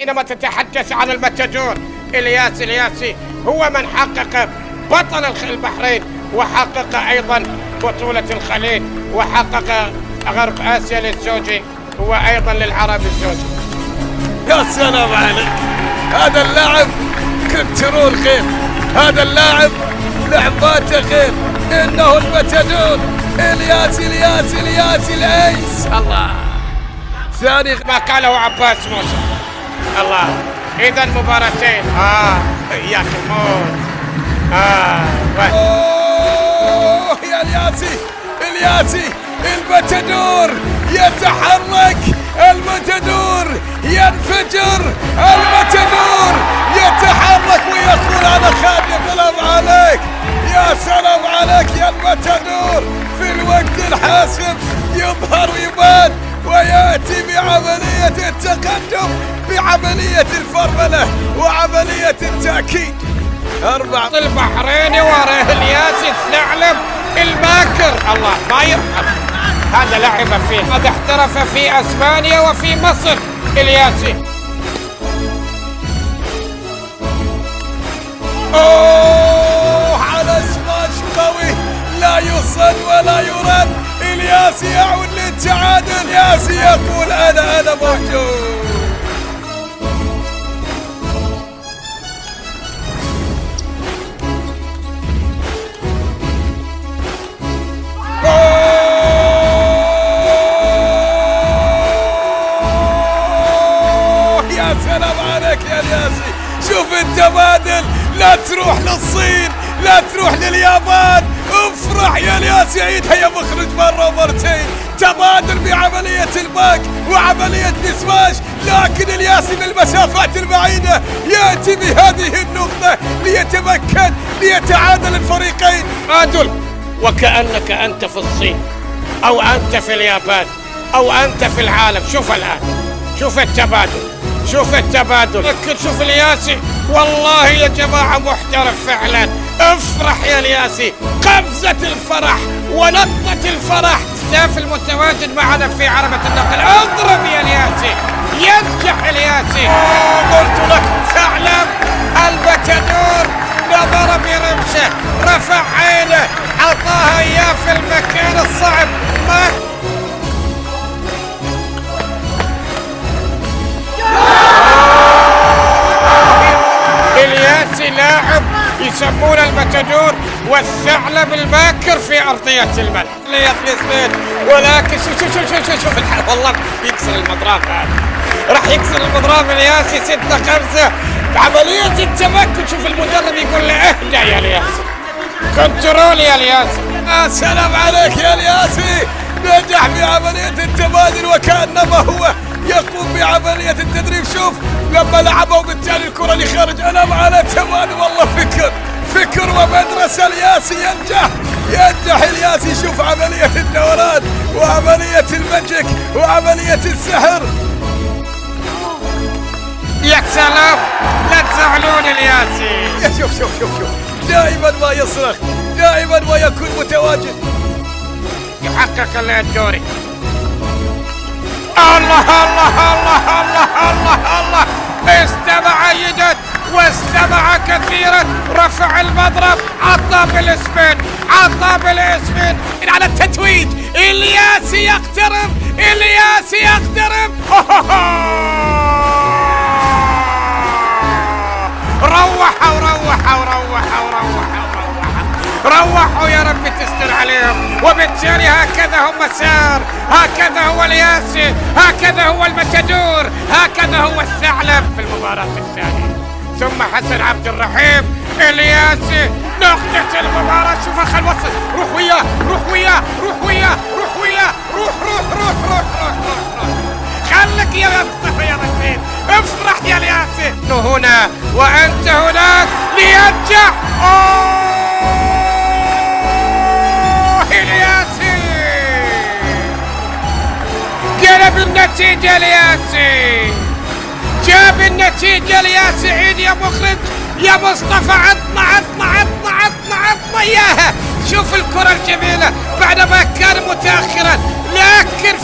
حينما تتحدث عن المتادور إلياس الياسي هو من حقق بطل البحرين، وحقق أيضا بطولة الخليج، وحقق غرب آسيا للزوجي، وأيضا للعرب الزوجي. يا سلام عليك، هذا اللاعب كنترول غير، هذا اللاعب لعباته غير، إنه المتادور إلياس الأيس. الله، ثاني ما قاله عباس موسى. الله، إذا مباراتين. يا أخي موت. يا الياسي المتادور يتحرك، المتادور ينفجر، المتادور يتحرك ويقول أنا خالد. يا سلام عليك، يا سلام عليك يا المتادور، في الوقت الحاسم يظهر ويبان ويأتي بعملية التقدم، بعملية الفرملة وعملية التأكيد. البحريني وراه الياسي الثعلب الماكر. الله ما يرحم، هذا لعب فيه، قد احترف في اسبانيا وفي مصر الياسي. على سماش قوي لا يصد ولا يرد، الياسي يعود للتعادل، الياسي يقول انا موجود. يا سلام عليك يا الياسي، شوف التبادل، لا تروح للصين، لا تروح لليابان، افرح يا الياسي، عيدها يا مخرج مرة ومرتين. تبادل بعملية الباك وعملية نسماش، لكن الياسي بالمسافات البعيدة يأتي بهذه النقطة ليتمكن، ليتعادل الفريقين. تعادل وكأنك أنت في الصين أو أنت في اليابان أو أنت في العالم. شوف الآن، شوف التبادل، شوف التبادل، لكن شوف الياسي، والله يا جماعة محترف فعلا. افرح يا الياسي، قفزة الفرح ونطة الفرح. ستاف المتواجد معنا في عربة النقل، اضرب يا الياسي، ينجح الياسي. قلت لك ثعلب المتادور، نظر برمشه، رفع عينه، عطاها اياه في المكان الصعب. ما الياسي لاعب يسمونه المتادور والثعلب الماكر في أرضية الملعب. ولكن شوف والله يكسر المضراب، هذا راح يكسر المضراب الياسي 6-5 بعملية التمكن. شوف المدرب يقول له اهدى يا الياسي، كنترول يا الياسي. سلام عليك يا الياسي، نجح بعملية التبادل وكأنما هو يقوم بعملية التدريب. شوف لما لعبوا بالتالي الكرة لخارج، ألم على تبادل، والله فكر ومدرسة. الياسي ينجح الياسي. شوف عملية الدوران وعملية المجك وعملية السحر. يا سلام، لا تزعلون الياسي. شوف دائما ما يصرخ، دائما ما يكون متواجد، يحقق الدوري. الله الله الله الله الله الله، استمع جدا واستمع كثيرا، رفع المضرب، عطى بالاسبين، عطى بالاسبين على التتويج. الياسي يقترب، الياسي يقترب. روحوا يا رب تستر عليهم. وبالتالي هكذا هم مسار، هكذا هو الياسي، هكذا هو المتادور، هكذا هو الثعلب في المباراة الثانية. ثم حسن عبد الرحيم، الياسي نقطة المباراة. شوف خل وصل، روح وياه، خلك يا مصطفى يا رشيد، افرح يا الياسي. هنا وأنت هناك لينجح. الياسي جلب النتيجة، الياسي جاب النتيجة. الياسي عيد يا مخرج يا مصطفى، عطنا اياها. شوف الكرة الجميلة بعدما كان متأخرا، لكن